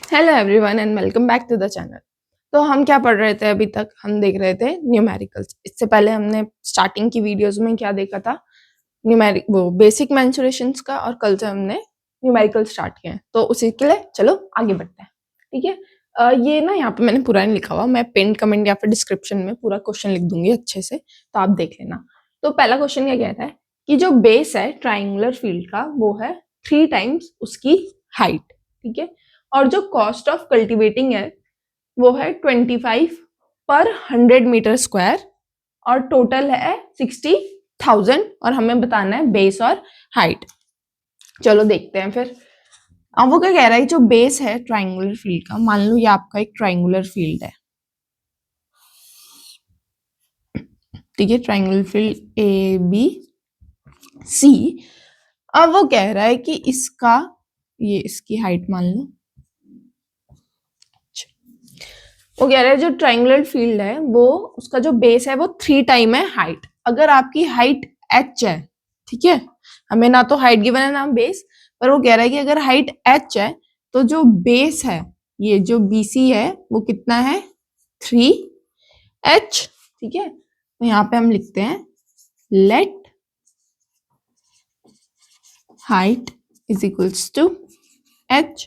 Hello everyone and welcome back to the channel. तो हम क्या पढ़ रहे थे अभी तक? हम देख रहे थे न्यूमेरिकल्स। इससे पहले हमने स्टार्टिंग की वीडियोस में क्या देखा था? न्यूमेरिक वो बेसिक मेंसुरेशंस का, और कल से हमने न्यूमेरिकल स्टार्ट किए हैं। तो उसी के लिए चलो आगे बढ़ते हैं। ठीक है। ये ना यहाँ पे मैंने पूरा नहीं लिखा हुआ, मैं पिन कमेंट या फिर डिस्क्रिप्शन में पूरा क्वेश्चन लिख दूंगी अच्छे से, तो आप देख लेना। तो पहला क्वेश्चन क्या कहता है कि जो बेस है ट्राइंगुलर फील्ड का वो है 3 टाइम्स उसकी हाइट। ठीक है। और जो कॉस्ट ऑफ कल्टीवेटिंग है वो है 25 पर 100 मीटर स्क्वायर, और टोटल है 60,000, और हमें बताना है बेस और हाइट। चलो देखते हैं फिर। अब वो क्या कह रहा है, जो बेस है ट्राइंगुलर फील्ड का, मान लो ये आपका एक ट्राइंगुलर फील्ड है। ठीक है, triangular field A B C. अब वो कह रहा है कि इसका ये इसकी हाइट मान लो। वो कह रहा है जो ट्राइंगुलर फील्ड है वो उसका जो बेस है वो 3 टाइम है हाइट। अगर आपकी हाइट h है, ठीक है, हमें ना तो हाइट गिवन है ना बेस, पर वो कह रहा है कि अगर हाइट h है तो जो बेस है ये जो BC है वो कितना है 3h। ठीक है, तो यहाँ पे हम लिखते हैं let height is equals to h।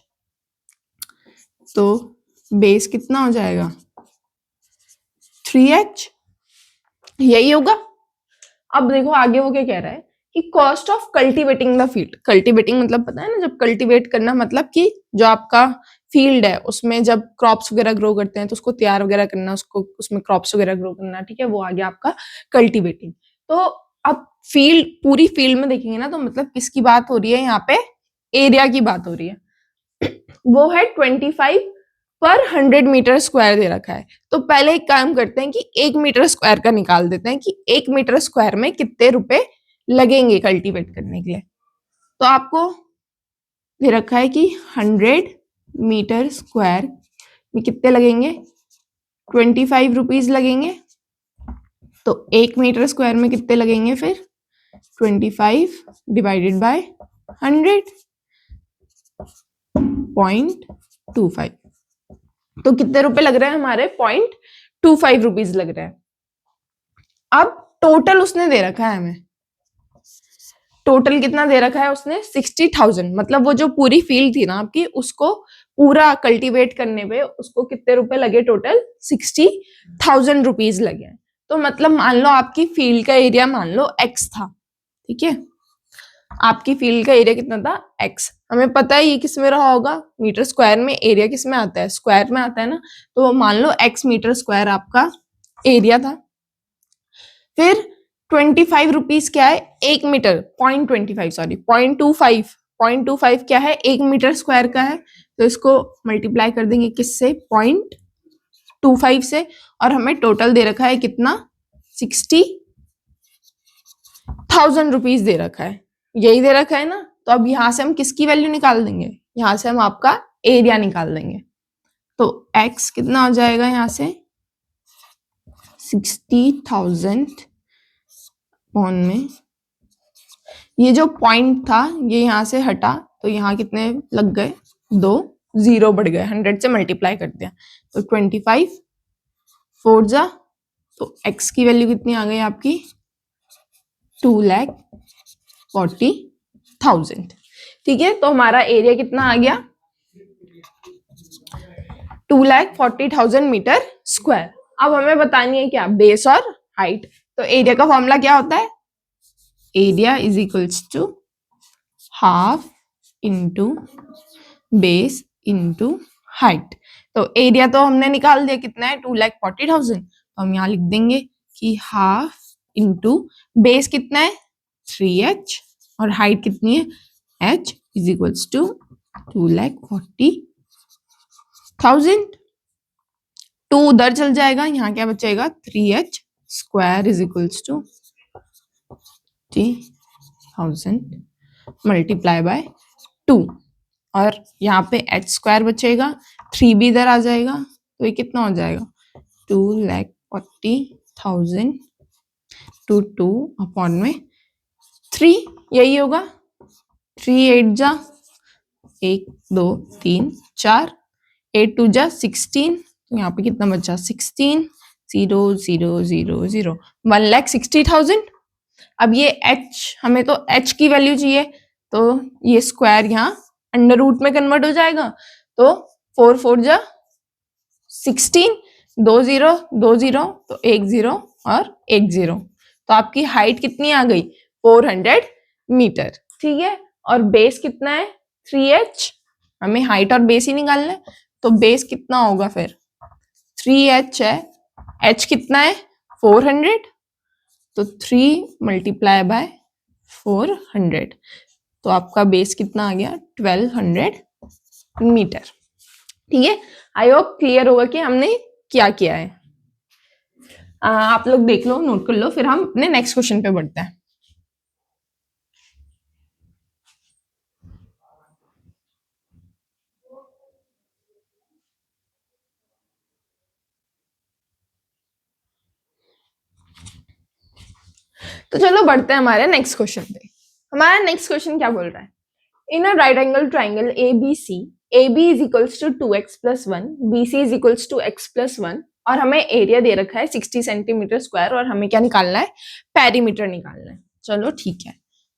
तो बेस कितना हो जाएगा 3h, यही होगा। अब देखो आगे वो क्या कह रहा है कि cost of cultivating the field. Cultivating मतलब पता है ना, जब कल्टीवेट करना मतलब कि जो आपका फील्ड है उसमें जब क्रॉप्स वगैरह ग्रो करते हैं तो उसको तैयार वगैरह करना, उसको उसमें क्रॉप्स वगैरह ग्रो करना। ठीक है, वो आ गया आपका कल्टीवेटिंग। तो अब फील्ड, पूरी फील्ड में देखेंगे ना तो मतलब किसकी बात हो रही है यहाँ पे? एरिया की बात हो रही है। वो है 25 पर 100 मीटर स्क्वायर दे रखा है। तो पहले एक काम करते हैं कि 1 मीटर स्क्वायर का निकाल देते हैं कि 1 मीटर स्क्वायर में कितने रुपए लगेंगे कल्टीवेट करने के लिए। तो आपको दे रखा है कि 100 मीटर स्क्वायर में कितने लगेंगे, 25 रुपीज लगेंगे। तो 1 मीटर स्क्वायर में कितने लगेंगे फिर? 25 डिवाइडेड बाय 100.25। तो कितने रुपए लग रहे हैं हमारे? 0.25 रुपीज लग रहे हैं। अब टोटल उसने दे रखा है हमें, टोटल कितना दे रखा है उसने? 60,000। मतलब वो जो पूरी फील्ड थी ना आपकी, उसको पूरा कल्टीवेट करने पे उसको कितने रुपए लगे? टोटल 60,000 रुपीज लगे। तो मतलब मान लो आपकी फील्ड का एरिया मान लो x था। ठीक है, आपकी फील्ड का एरिया कितना था? x। हमें पता है ये किस में रहा होगा, मीटर स्क्वायर में। एरिया किस में आता है? स्क्वायर में आता है ना। तो मान लो x मीटर स्क्वायर आपका एरिया था। फिर 25 रुपीज क्या है? 1 मीटर, 0.25 सॉरी 0.25, 0.25 क्या है? 1 मीटर स्क्वायर का है। तो इसको मल्टीप्लाई कर देंगे किससे? 0.25 से। और हमें टोटल दे रखा है कितना? 60,000 रुपीज दे रखा है। यही दे रखा है ना। तो अब यहां से हम किसकी वैल्यू निकाल देंगे? यहां से हम आपका एरिया निकाल देंगे। तो x कितना हो जाएगा यहां से? 60,000 पॉन में ये जो पॉइंट था ये यहां से हटा, तो यहाँ कितने लग गए? 2 जीरो बढ़ गए, 100 से मल्टीप्लाई कर दिया तो 25 4 जा, तो x की वैल्यू कितनी आ गई आपकी? 2,40,000। ठीक है, तो हमारा एरिया कितना आ गया? 2,40,000 मीटर स्क्वायर। अब हमें बतानी है क्या? बेस और हाइट। तो एरिया का फॉर्मूला क्या होता है? Area is equals to half into base into height. तो एरिया तो हमने निकाल दिया, कितना है? 2,40,000। तो हम यहाँ लिख देंगे कि हाफ इंटू बेस कितना है? 3h, और हाइट कितनी है? h is equals to 2,40,000। 2 उधर चल जाएगा, यहाँ क्या बचेगा? 3h square is equals to 30,000 multiply by 2, और यहाँ पे h स्क्वायर बचेगा, 3 भी इधर आ जाएगा, तो ये कितना हो जाएगा? 2,40,000 टू 2 अपॉन में 3, यही होगा। 3 8 जा, 1 2 3 4, 8 2 जा 16, तो यहाँ पे कितना बचा 16 0 0 0 0 1,60,000। अब ये h, हमें तो h की वैल्यू चाहिए, तो ये स्क्वायर यहाँ अंडर रूट में कन्वर्ट हो जाएगा, तो 4 4 जा 16, 2 0 2 0, तो 1 0 और 1 0, तो आपकी हाइट कितनी आ गई 400 मीटर। ठीक है, और बेस कितना है 3h, हमें हाइट और बेस ही निकालना है, तो बेस कितना होगा फिर 3h है, h कितना है 400, तो 3 मल्टीप्लाई बाय 400, तो आपका बेस कितना आ गया 1200 मीटर। ठीक है, आई होप क्लियर होगा कि हमने क्या किया है। आप लोग देख लो, नोट कर लो, फिर हम अपने नेक्स्ट क्वेश्चन पे बढ़ते हैं। तो चलो बढ़ते हैं हमारे नेक्स्ट क्वेश्चन पे। हमारा नेक्स्ट क्वेश्चन क्या बोल रहा है, in a right angle triangle ABC, AB is equals to 2x plus 1, BC is equals to x plus 1, और हमें एरिया दे रखा है 60 सेंटीमीटर स्क्वायर, और हमें क्या निकालना है पेरीमीटर निकालना है। चलो ठीक है,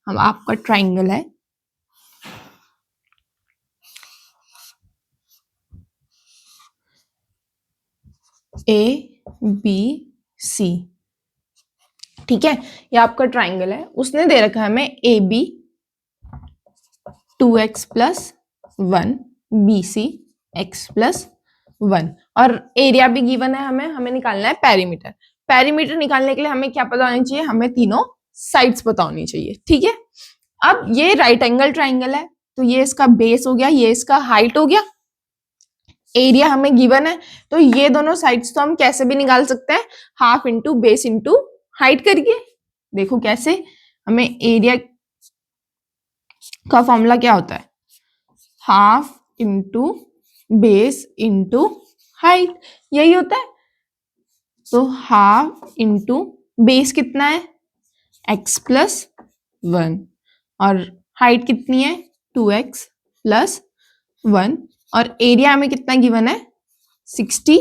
हम आपका ट्राइंगल है ABC, ठीक है, ये आपका ट्राइंगल है, उसने दे रखा है हमें AB 2x plus 1, BC x plus 1, और एरिया भी गिवन है, हमें निकालना है पेरीमीटर। पेरीमीटर निकालने के लिए हमें क्या पता होनी चाहिए, हमें तीनों साइड्स पता होनी चाहिए। ठीक है, अब ये राइट एंगल ट्राइंगल है, तो ये इसका बेस हो गया, ये इसका हाइट हो गया, एरिया हमें गिवन है, तो ये दोनों साइड्स तो हम कैसे भी निकाल सकते हैं, half into base into height करके। देखो कैसे, हमें एरिया का फॉर्मूला क्या होता है, half into base into height, यही होता है। तो हाफ इंटू बेस कितना है x प्लस 1, और हाइट कितनी है 2x प्लस 1, और एरिया हमें कितना गिवन है 60,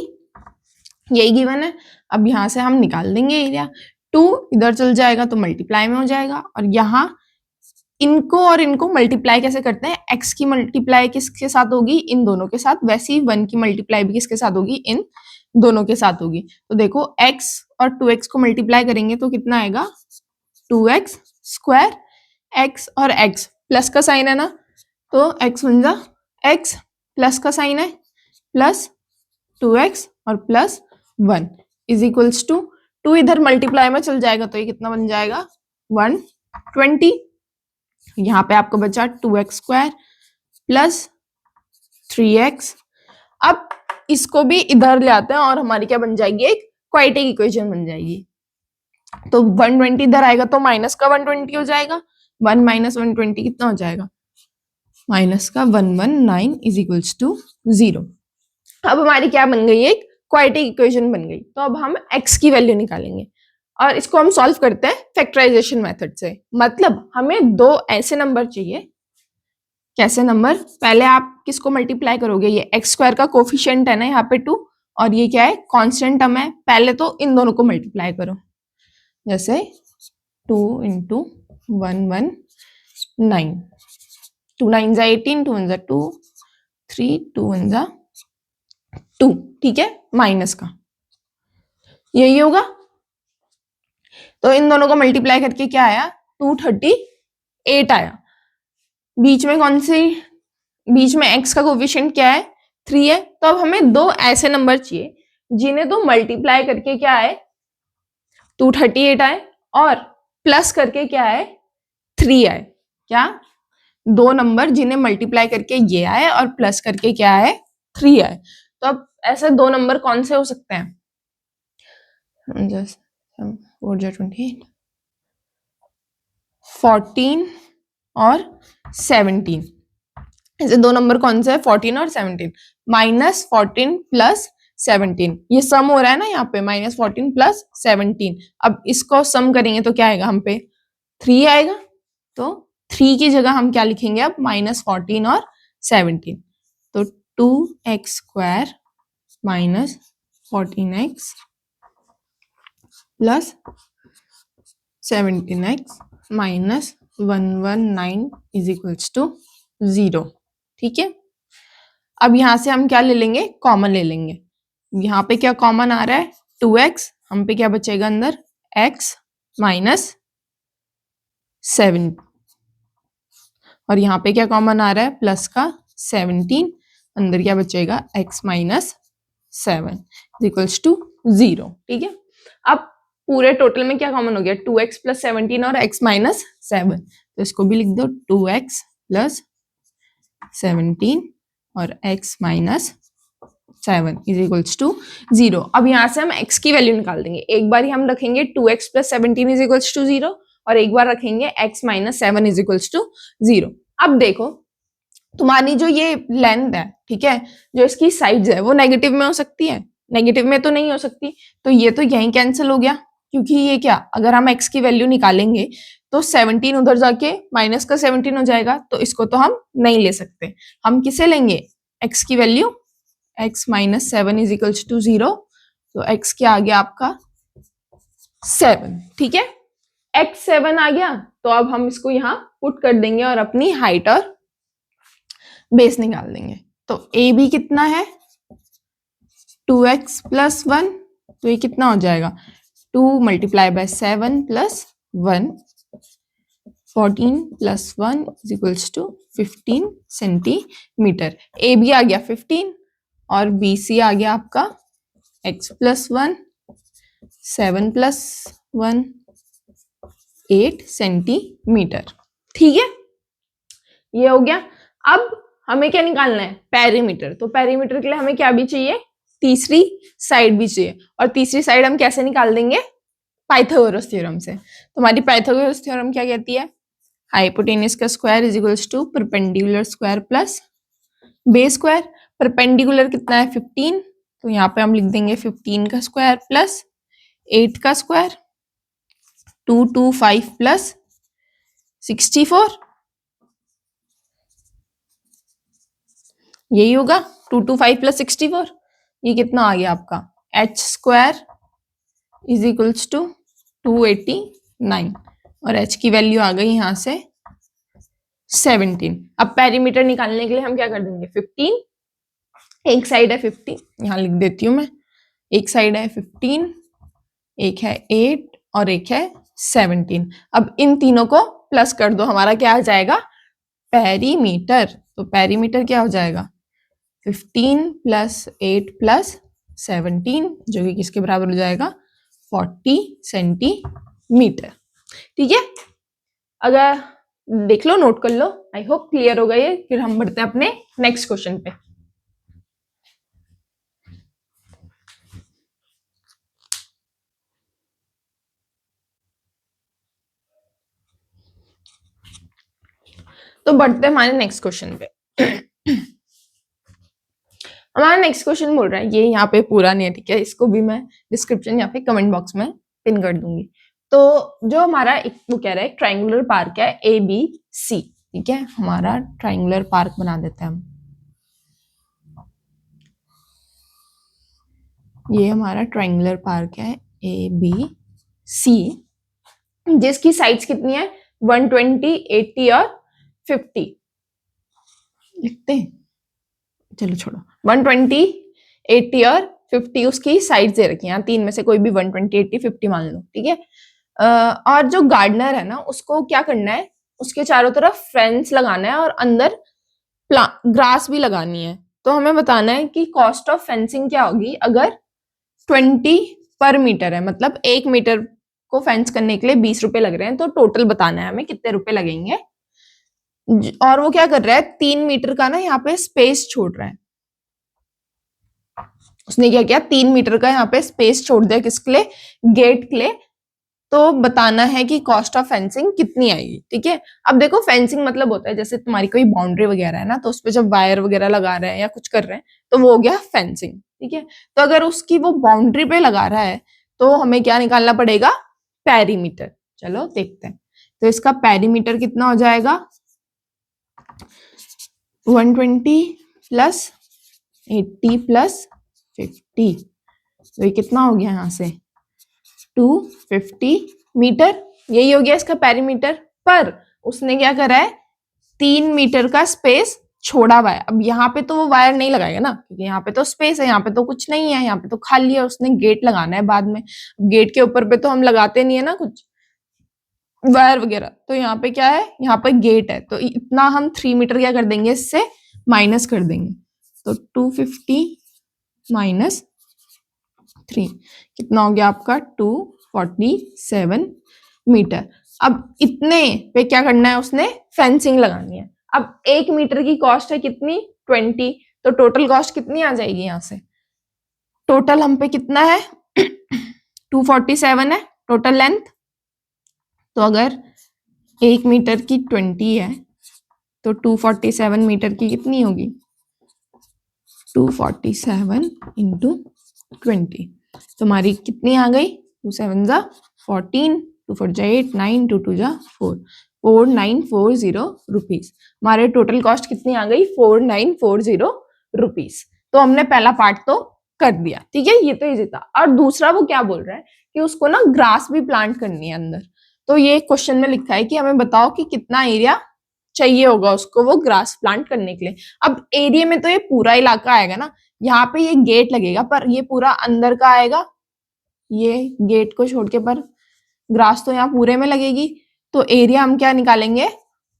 यही गिवन है। अब यहां से हम निकाल देंगे एरिया, 2 इधर चल जाएगा तो मल्टीप्लाई में हो जाएगा, और यहाँ इनको और इनको मल्टीप्लाई कैसे करते हैं, x की मल्टीप्लाई किसके साथ होगी, इन दोनों के साथ, वैसे ही 1 की मल्टीप्लाई भी किसके साथ होगी, इन दोनों के साथ होगी। तो देखो x और 2x को मल्टीप्लाई करेंगे तो कितना आएगा 2x स्क्वायर, x और x प्लस का साइन है ना, तो x बन जा x, प्लस का साइन है प्लस 2x और प्लस 1 इज इक्वल्स टू 2 इधर मल्टीप्लाई में चल जाएगा, तो ये कितना बन जाएगा 120। यहाँ पे आपको बचा 2x स्क्वायर प्लस 3x। अब इसको भी इधर ले आते हैं और हमारी क्या बन जाएगी, एक क्वाड्रेटिक इक्वेशन बन जाएगी। तो 120 इधर आएगा तो माइनस का 120 हो जाएगा, 1 माइनस 120 कितना हो जाएगा, माइनस का 119 इज इक्वल्स टू 0। अब हमारी क्या बन गई, एक क्वाड्रेटिक इक्वेशन बन गई। तो अब हम x की वैल्यू निकालेंगे, और इसको हम सॉल्व करते हैं फैक्टराइजेशन मेथड से। मतलब हमें दो ऐसे नंबर चाहिए, कैसे नंबर, पहले आप किसको मल्टीप्लाई करोगे, ये एक्स स्क्वायर का कोफिशिएंट है ना यहाँ पे 2, और ये क्या है कांस्टेंट टर्म है, पहले तो इन दोनों को मल्टीप्लाई करो, जैसे 2 इंटू 119, 2 9 जा 18, 2 1 जा 2, 3 2 1 जा 2, ठीक है, माइनस का यही होगा। तो इन दोनों को मल्टीप्लाई करके क्या आया 238 आया। बीच में कौन सी, बीच में x का कोफिशिएंट क्या है 3 है। तो अब हमें दो ऐसे नंबर चाहिए जिन्हें तो मल्टीप्लाई करके क्या है 238 आए, और प्लस करके क्या है 3 आए। क्या, दो नंबर जिन्हें मल्टीप्लाई करके ये आए और प्लस करके क्या है 3 आए। तो अब ऐसे दो नंबर कौन से हो सकते हैं, 14 और 17, ऐसे दो नंबर कौन से है 14 और 17। माइनस 14 प्लस 17, ये सम हो रहा है ना यहाँ पे, माइनस 14 प्लस 17। अब इसको सम करेंगे तो क्या आएगा हम पे 3 आएगा, तो 3 की जगह हम क्या लिखेंगे अब -14 और 17। तो 2x square minus 14x plus 17x minus 119 is equals to 0। ठीक है, अब यहां से हम क्या ले लेंगे, कॉमन ले लेंगे। यहाँ पे क्या कॉमन आ रहा है, 2x, हम पे क्या बचेगा अंदर, x माइनस 7, और यहाँ पे क्या कॉमन आ रहा है, प्लस का 17, अंदर क्या बचेगा, x माइनस 7 इक्वल्स टू 0। ठीक है, अब पूरे टोटल में क्या कॉमन हो गया, 2x प्लस 17 और x माइनस 7, तो इसको भी लिख दो 2x प्लस 17 और x minus 7 is equals to 0। अब यहाँ से हम x की वैल्यू निकाल देंगे। एक बार ही हम रखेंगे 2x plus 17 is equals to 0 और एक बार रखेंगे x minus 7 is equals to 0। अब देखो तुम्हारी जो ये लेंथ है, ठीक है, जो इसकी साइड्स है वो नेगेटिव में हो सकती है, नेगेटिव में तो नहीं हो सकती, तो ये तो यहीं कैंसिल हो गया, क्योंकि ये क्या, अगर हम x की वैल्यू निकालेंगे तो 17 उधर जाके माइनस का 17 हो जाएगा, तो इसको तो हम नहीं ले सकते। हम किसे लेंगे, x की value, x minus 7 is equals to 0, तो x क्या आ गया आपका 7। ठीक है, x 7 आ गया, तो अब हम इसको यहाँ पुट कर देंगे और अपनी हाइट और बेस निकाल देंगे। तो ए बी कितना है, 2x प्लस 1, तो ये कितना हो जाएगा, 2 multiply by 7 plus 1, 14 plus 1 is equals to 15 centimetre. A B आ गया 15 और बी सी आ गया आपका x प्लस 1, 7 प्लस 1, 8 सेंटीमीटर। ठीक है, ये हो गया। अब हमें क्या निकालना है, पेरीमीटर। तो पेरीमीटर के लिए हमें क्या भी चाहिए, तीसरी साइड भी चाहिए, और तीसरी साइड हम कैसे निकाल देंगे, पाइथागोरस थ्योरम से। तो हमारी पाइथागोरस थ्योरम क्या कहती है, हाइपोटेनस का square is equals to perpendicular square plus base square. Perpendicular कितना है 15, तो यहाँ पे हम लिख देंगे 15 का स्क्वायर प्लस 8 का स्क्वायर, 225 प्लस 64, यही होगा 225 प्लस 64। ये कितना आ गया आपका, h square is equals to 289, और h की वैल्यू आ गई यहां से 17। अब पेरीमीटर निकालने के लिए हम क्या कर देंगे, 15, एक साइड है 15, यहां लिख देती हूं मैं, एक साइड है 15, एक है 8 और एक है 17। अब इन तीनों को प्लस कर दो, हमारा क्या आ जाएगा, पेरीमीटर। तो पेरीमीटर क्या हो जाएगा, 15 प्लस 8 प्लस 17, जो कि किसके बराबर हो जाएगा, 40 सेंटीमीटर। ठीक है, अगर देख लो, नोट कर लो, आई होप क्लियर होगा ये। फिर हम बढ़ते हैं अपने नेक्स्ट क्वेश्चन पे। तो बढ़ते हैं हमारे नेक्स्ट क्वेश्चन पे। हमारा नेक्स्ट क्वेश्चन बोल रहा है, ये यहाँ पे पूरा नहीं है, ठीक है, इसको भी मैं डिस्क्रिप्शन या फिर कमेंट बॉक्स में पिन कर दूंगी। तो जो हमारा एक वो कह रहा है ट्राइंगुलर पार्क है ए बी सी, ठीक है, हमारा ट्राइंगुलर पार्क बना देते हैं हम। ये हमारा ट्राइंगुलर पार्क है ए बी सी, जिसकी साइड्स कितनी है, 120, 80 और 50। लिखते हैं, चलो छोड़ो, 120, 80 और 50 उसकी साइड्स दे रखी हैं, तीन में से कोई भी 120, 80, 50 मान लो। ठीक है, और जो गार्डनर है ना, उसको क्या करना है, उसके चारों तरफ फेंस लगाना है और अंदर ग्रास भी लगानी है। तो हमें बताना है कि कॉस्ट ऑफ फेंसिंग क्या होगी अगर 20 पर मीटर है, मतलब 1 मीटर को फेंस करने के लिए 20 रुपए लग रहे हैं, तो टोटल बताना है हमें कितने रुपए लगेंगे। और वो क्या कर रहा है, 3 मीटर का ना यहाँ पे स्पेस छोड़ रहा है, उसने क्या किया, 3 मीटर का यहाँ पे स्पेस छोड़ दिया, किसके लिए, गेट के लिए। तो बताना है कि कॉस्ट ऑफ फेंसिंग कितनी आएगी। ठीक है, अब देखो फेंसिंग मतलब होता है जैसे तुम्हारी कोई बाउंड्री वगैरह है ना, तो उस पर जब वायर वगैरह लगा रहे हैं या कुछ कर रहे हैं, तो वो हो गया फेंसिंग। ठीक है, तो अगर उसकी वो बाउंड्री पे लगा रहा है, तो हमें क्या निकालना पड़ेगा, पेरीमीटर। चलो देखते हैं, तो इसका पेरीमीटर कितना हो जाएगा, 120 प्लस 80 प्लस 50, तो ये कितना हो गया यहाँ से 250 मीटर, यही हो गया इसका पेरीमीटर। पर उसने क्या करा है, 3 मीटर का स्पेस छोड़ा हुआ है। अब यहाँ पे तो वो वायर नहीं लगाएगा ना, क्योंकि यहाँ पे तो स्पेस है, यहाँ पे तो कुछ नहीं है, यहाँ पे तो खाली है। उसने गेट लगाना है बाद में, गेट के ऊपर पे तो हम लगाते नहीं है ना कुछ वायर वगैरह, तो यहाँ पे क्या है, यहाँ पे गेट है, तो इतना हम 3 मीटर क्या कर देंगे, इससे माइनस कर देंगे। तो 250 माइनस 3 कितना हो गया आपका 247 मीटर। अब इतने पे क्या करना है, उसने फेंसिंग लगानी है। अब 1 मीटर की कॉस्ट है कितनी 20, तो टोटल कॉस्ट कितनी आ जाएगी, यहाँ से टोटल हम पे कितना है 247 है टोटल लेंथ। तो अगर 1 मीटर की 20 है तो 247 मीटर की कितनी होगी, 247 इंटू 20, तो हमारी कितनी आ गई 2 7 जा 14, 2 4 जा 8, 9, 2 2 जा 4, 4940 रुपीज। हमारे टोटल कॉस्ट कितनी आ गई 4940 रुपीज। तो हमने पहला पार्ट तो कर दिया, ठीक है, ये तो इजी था। और दूसरा वो क्या बोल रहा है कि उसको ना ग्रास भी प्लांट करनी है अंदर। तो ये क्वेश्चन में लिखा है कि हमें बताओ कि कितना एरिया चाहिए होगा उसको वो ग्रास प्लांट करने के लिए। अब एरिया में तो ये पूरा इलाका आएगा ना, यहाँ पे ये गेट लगेगा पर ये पूरा अंदर का आएगा, ये गेट को छोड़ के, पर ग्रास तो यहाँ पूरे में लगेगी। तो एरिया हम क्या निकालेंगे,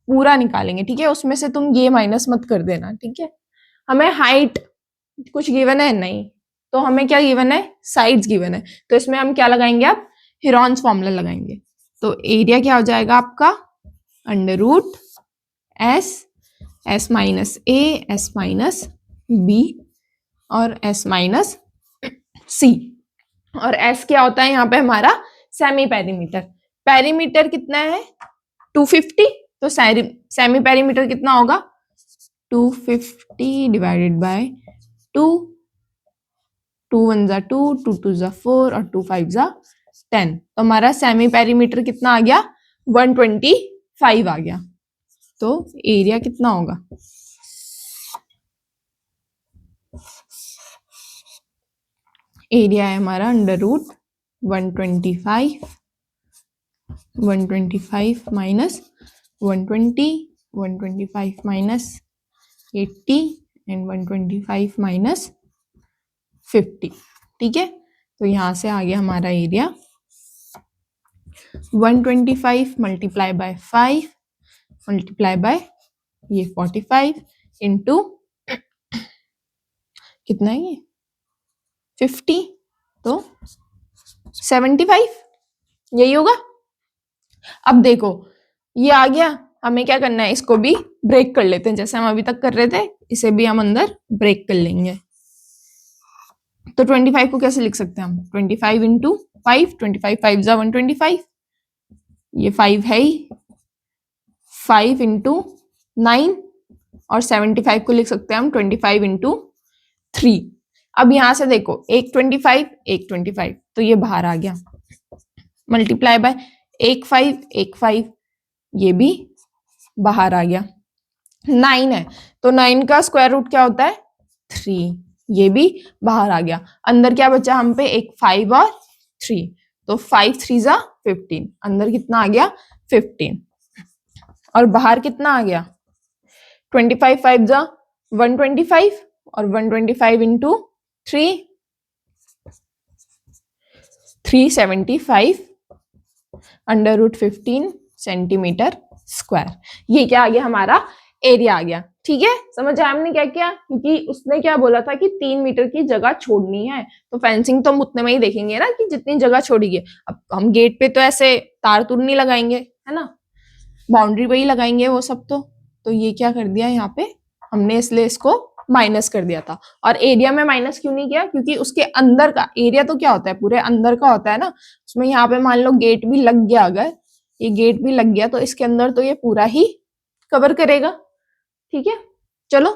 पूरा निकालेंगे, ठीक है। उसमें से तुम ये माइनस मत कर देना, ठीक है। हमें हाइट कुछ गिवन है नहीं, तो हमें क्या गिवन है, साइड्स गिवन है। तो इसमें हम क्या लगाएंगे, अब हेरॉन्स फॉर्मूला लगाएंगे। तो एरिया क्या हो जाएगा आपका अंडर रूट एस माइनस ए, एस माइनस बी और एस माइनस सी। और एस क्या होता है यहाँ पे हमारा सेमी पेरीमीटर। पेरीमीटर कितना है 250, तो सेमी पेरीमीटर कितना होगा 250 डिवाइडेड बाय 2, 2 1 जा 2, 2 2 जा 4 और 2 5 जा 10। तो हमारा सेमी पेरीमीटर कितना आ गया 125 आ गया। तो एरिया कितना होगा, एरिया है हमारा under root 125 minus 120, 125 minus 80 and 125 minus 50, ठीक है। तो यहां से आ गया हमारा area 125 multiply by 5 multiply by ये 45 इंटू कितना है ये 50, तो 75, यही होगा। अब देखो ये आ गया, हमें क्या करना है, इसको भी ब्रेक कर लेते हैं, जैसे हम अभी तक कर रहे थे, इसे भी हम अंदर ब्रेक कर लेंगे। तो 25 को कैसे लिख सकते हैं हम, 25 इंटू 5, 25 5 जा 125, ये 5 है ही, 5 इंटू 9 और 75 को लिख सकते हैं हम 25 इंटू 3। अब यहां से देखो एक 25 एक 25, तो ये बाहर आ गया, मल्टीप्लाई बाय एक 5 ये भी बाहर आ गया। 9 है तो 9 का स्क्वायर रूट क्या होता है 3, ये भी बाहर आ गया। अंदर क्या बचा हम पे, एक 5 और 3, तो 5 3 जा 15, अंदर कितना आ गया 15 और बाहर कितना आ गया 25 5 जा 125 और 125 into 3 375 under root 15 centimetre square. ये क्या आ गया हमारा एरिया आ गया, ठीक है। समझ आया हमने क्या किया, क्योंकि उसने क्या बोला था कि 3 मीटर की जगह छोड़नी है, तो फेंसिंग तो हम उतने में ही देखेंगे ना कि जितनी जगह छोड़ी है। अब हम गेट पे तो ऐसे तार तुर नहीं लगाएंगे, है ना, बाउंड्री पे ही लगाएंगे वो सब। तो ये क्या कर दिया यहाँ पे हमने, इसलिए इसको माइनस कर दिया था। और एरिया में माइनस क्यों नहीं किया, क्योंकि उसके अंदर का एरिया तो क्या होता है पूरे अंदर का होता है ना, उसमें यहाँ पे मान लो गेट भी लग गया, अगर ये गेट भी लग गया तो इसके अंदर तो ये पूरा ही कवर करेगा, ठीक है। चलो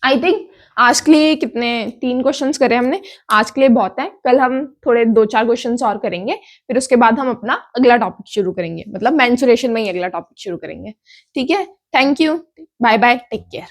आई थिंक आज के लिए कितने 3 क्वेश्चंस करे हमने, आज के लिए बहुत है। कल हम थोड़े 2-4 क्वेश्चंस और करेंगे, फिर उसके बाद हम अपना अगला टॉपिक शुरू करेंगे, मतलब मेंसुरेशन में ही अगला टॉपिक शुरू करेंगे, ठीक है। Thank you, bye bye, take care.